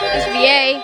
SVA.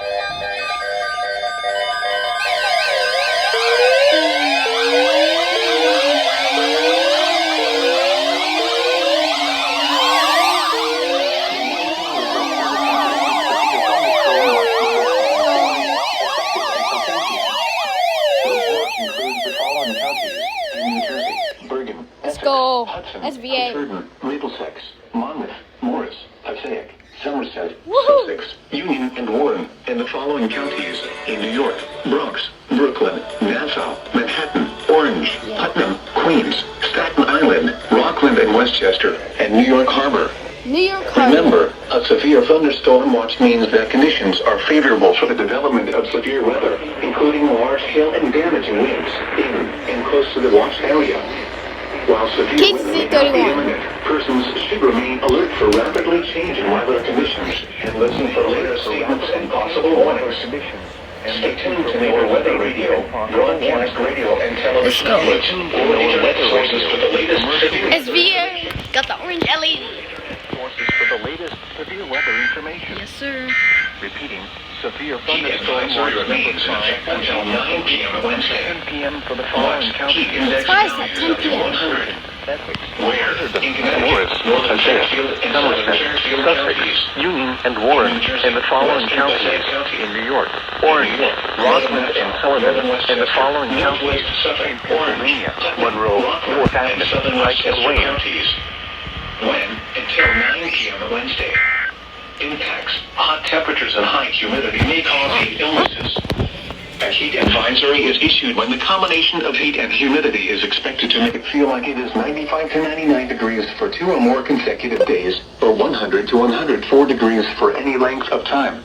Let's go. SVA. Middlesex, Monmouth, Morris, Passaic, Somerset, Woohoo! Sussex, Union, and Warren, and the following counties in New York: Bronx, Brooklyn, Nassau, Manhattan, Orange, Putnam, Queens, Staten Island, Rockland and Westchester, and New York Harbor. New York Harbor. Remember, a severe thunderstorm watch means that conditions are favorable for the development of severe weather, including large hail and damaging winds in and close to the watched area. While severe weather may not be imminent, persons should remain alert for rapidly changing weather conditions and listen for later statements and possible warnings. Stay tuned to your weather radio, broadcast radio, and television outlets, or internet sources for the latest severe SVA. Got the orange LED. sources for the latest severe weather information. Yes, sir. Repeating, severe thunderstorm watch number 5 until 9 p.m. Wednesday. 10 p.m. for the following counties. That's why it's at 10 p.m. 100. Where? In Connecticut, Northern Fairfield, and Southern Fairfield counties. Union and Warren, and the following counties in New York: Orange, Rockland, and Sullivan, and the following counties in Pennsylvania: Monroe, North Avenue, Pike, and Wayne. When? Until 9 p.m. Wednesday. Impacts. Hot temperatures and high humidity may cause heat illnesses. A heat advisory is issued when the combination of heat and humidity is expected to make it feel like it is 95 to 99 degrees for 2 or more consecutive days, or 100 to 104 degrees for any length of time.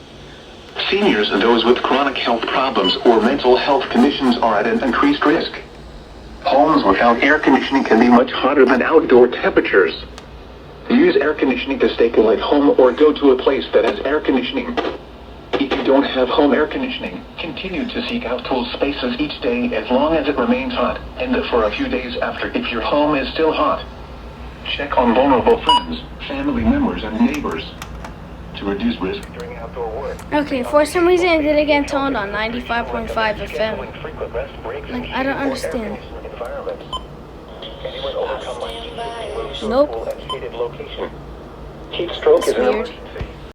Seniors and those with chronic health problems or mental health conditions are at an increased risk. Homes without air conditioning can be much hotter than outdoor temperatures. Use air conditioning to stay cool at home or go to a place that has air conditioning. If you don't have home air conditioning, continue to seek out cool spaces each day as long as it remains hot, and for a few days after if your home is still hot. Check on vulnerable friends, family members, and neighbors to reduce risk during outdoor work. Okay, for some reason it didn't get toned on 95.5 FM. Like, I don't understand. Nope. Heat stroke is an weird.